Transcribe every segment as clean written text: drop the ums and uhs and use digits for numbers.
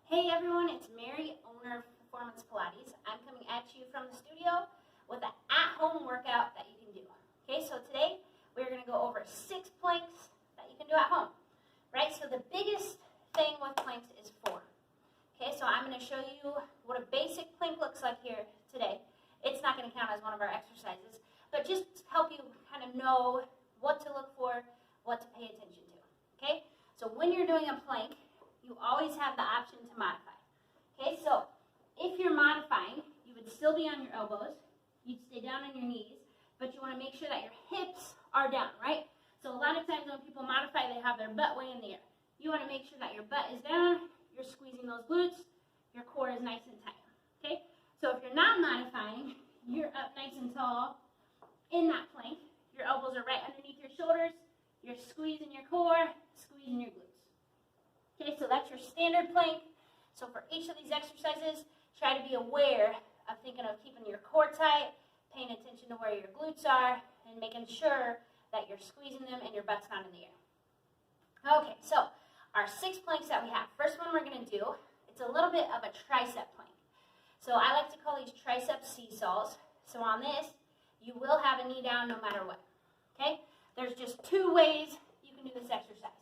Hey everyone, it's Mary, owner of Performance Pilates. I'm coming at you from the studio with an at-home workout that you can do. Okay, so today we're going to go over 6 planks that you can do at home. Right, so the biggest thing with planks is 4. Okay, so I'm going to show you what a basic plank looks like here today. It's not going to count as one of our exercises, but just to help you kind of know what to look for, what to pay attention to. Okay, so when you're doing a plank, you always have the option to modify. Okay, so if you're modifying, you would still be on your elbows, you'd stay down on your knees, but you want to make sure that your hips are down, right? So a lot of times when people modify, they have their butt way in the air. You want to make sure that your butt is down, you're squeezing those glutes, your core is nice and tight. Okay, so if you're not modifying, you're up nice and tall in that plank, your elbows are right underneath your shoulders, you're squeezing your core, squeezing your glutes. Okay, so that's your standard plank. So for each of these exercises, try to be aware of thinking of keeping your core tight, paying attention to where your glutes are, and making sure that you're squeezing them and your butt's not in the air. Okay, so our 6 planks that we have. First one we're going to do, it's a little bit of a tricep plank. So I like to call these tricep seesaws. So on this, you will have a knee down no matter what. Okay, there's just 2 ways you can do this exercise.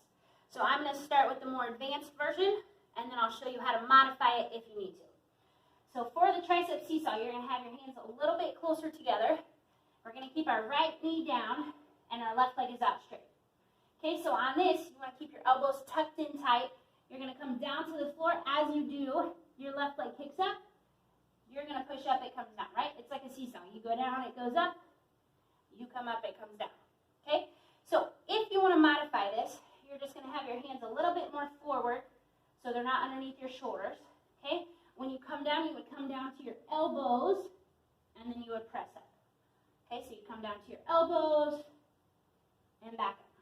So I'm going to start with the more advanced version, and then I'll show you how to modify it if you need to. So for the tricep seesaw, you're going to have your hands a little bit closer together. We're going to keep our right knee down, and our left leg is out straight. Okay, so on this, you want to keep your elbows tucked in tight. You're going to come down to the floor. As you do, your left leg kicks up. You're going to push up, it comes down, right? It's like a seesaw. You go down, it goes up. You come up, it comes down. Okay, so if you want to modify this, you're just going to have your hands a little bit more forward so they're not underneath your shoulders. Okay, when you come down, you would come down to your elbows, and then you would press up. Okay, so you come down to your elbows and back up.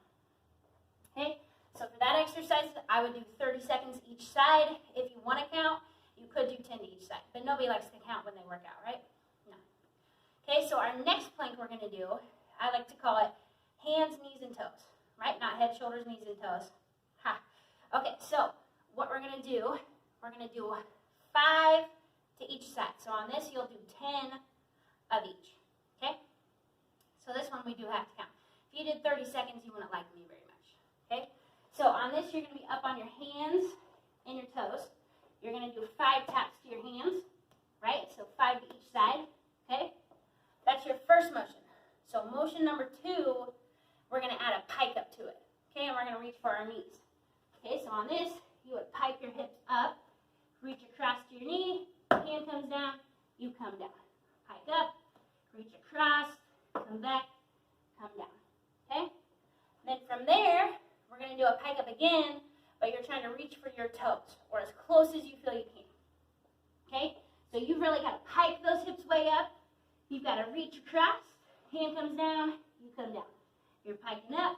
Okay, so for that exercise, I would do 30 seconds each side. If you want to count, you could do 10 to each side, but nobody likes to count when they work out, right? No. Okay, so our next plank we're going to do, I like to call it hands, knees, and toes. Right? Not head, shoulders, knees, and toes. Ha. Okay, so what we're going to do, we're going to do 5 to each side. So on this, you'll do 10 of each. Okay? So this one we do have to count. If you did 30 seconds, you wouldn't like me very much. Okay? So on this, you're going to be up on your hands and your toes. You're going to do 5 taps to your hands. Right? So 5 to each side. Okay? That's your first motion. So motion number 2, we're going to add a pike up to it. Okay, and we're going to reach for our knees. Okay, so on this, you would pike your hips up, reach across to your knee, hand comes down, you come down. Pike up, reach across, come back, come down. Okay? Then from there, we're going to do a pike up again, but you're trying to reach for your toes, or as close as you feel you can. Okay? So you've really got to pike those hips way up. You've got to reach across, hand comes down, you come down. You're piking up,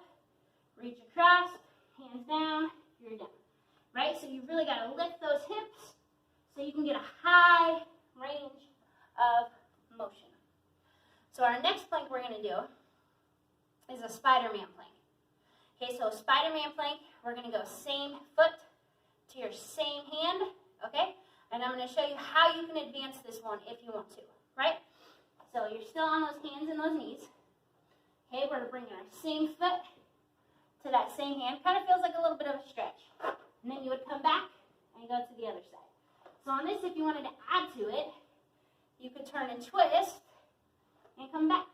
reach across, hands down, you're down. Right? So you've really got to lift those hips so you can get a high range of motion. So our next plank we're going to do is a Spider-Man plank. Okay, so Spider-Man plank, we're going to go same foot to your same hand, okay? And I'm going to show you how you can advance this one if you want to, right? So you're still on those hands and those knees. Okay, we're bringing our same foot to that same hand. Kind of feels like a little bit of a stretch. And then you would come back and go to the other side. So on this, if you wanted to add to it, you could turn and twist and come back.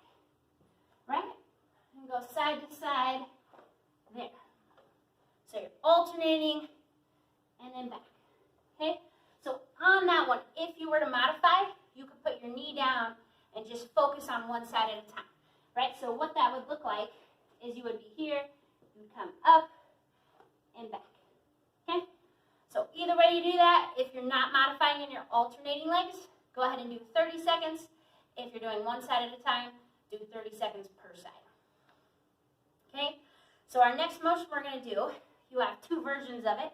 Right? And go side to side there. So you're alternating and then back. Okay? So on that one, if you were to modify, you could put your knee down and just focus on one side at a time. Right, so what that would look like is you would be here, you would come up and back. Okay? So either way you do that, if you're not modifying and you're alternating legs, go ahead and do 30 seconds. If you're doing one side at a time, do 30 seconds per side. Okay? So our next motion we're going to do, you have 2 versions of it.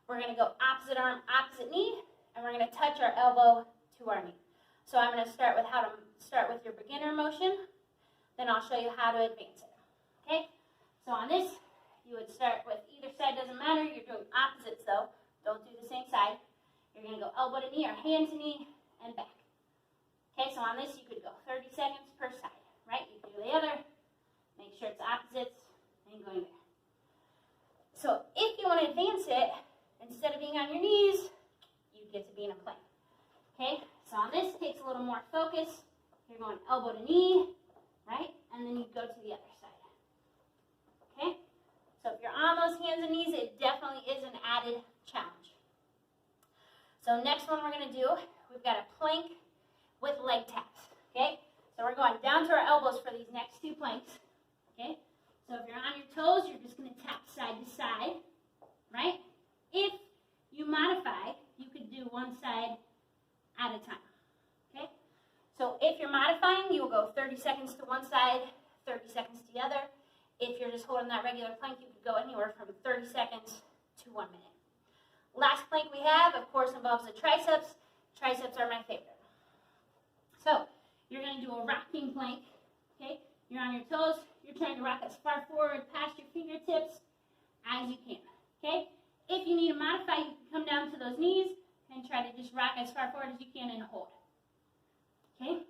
We're going to go opposite arm, opposite knee, and we're going to touch our elbow to our knee. So I'm going to start with how to start with your beginner motion. Then I'll show you how to advance it. Okay? So on this, you would start with either side, doesn't matter. You're doing opposites though. Don't do the same side. you're going to go elbow to knee or hand to knee and back. Okay, so on this you could go 30 seconds per side, right? You can do the other, make sure it's opposites, and going there. So if you want to advance it, instead of being on your knees, you get to be in a plank. Okay, so on this, it takes a little more focus. You're going elbow to knee, right? And then you go to the other side. Okay, so if you're on those hands and knees, it definitely is an added challenge. So next one we're going to do, we've got a plank with leg taps. Okay, so we're going down to our elbows for these next two planks. Okay, so if you're on your toes, you're just going to tap side to side, right? If you modify, you could do one side at a time, okay? So if you're modifying, you will go 30 seconds to one side, 30 seconds to the other. If you're just holding that regular plank, you could go anywhere from 30 seconds to 1 minute. Last plank we have, of course, involves the triceps. Triceps are my favorite. So you're going to do a rocking plank, okay? You're on your toes. You're trying to rock as far forward past your fingertips as you can, okay? If you need to modify, you can come down to those knees and try to just rock as far forward as you can and hold. Okay?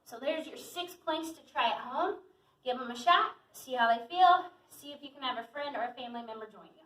So there's your 6 planks to try at home. Give them a shot, see how they feel, see if you can have a friend or a family member join you.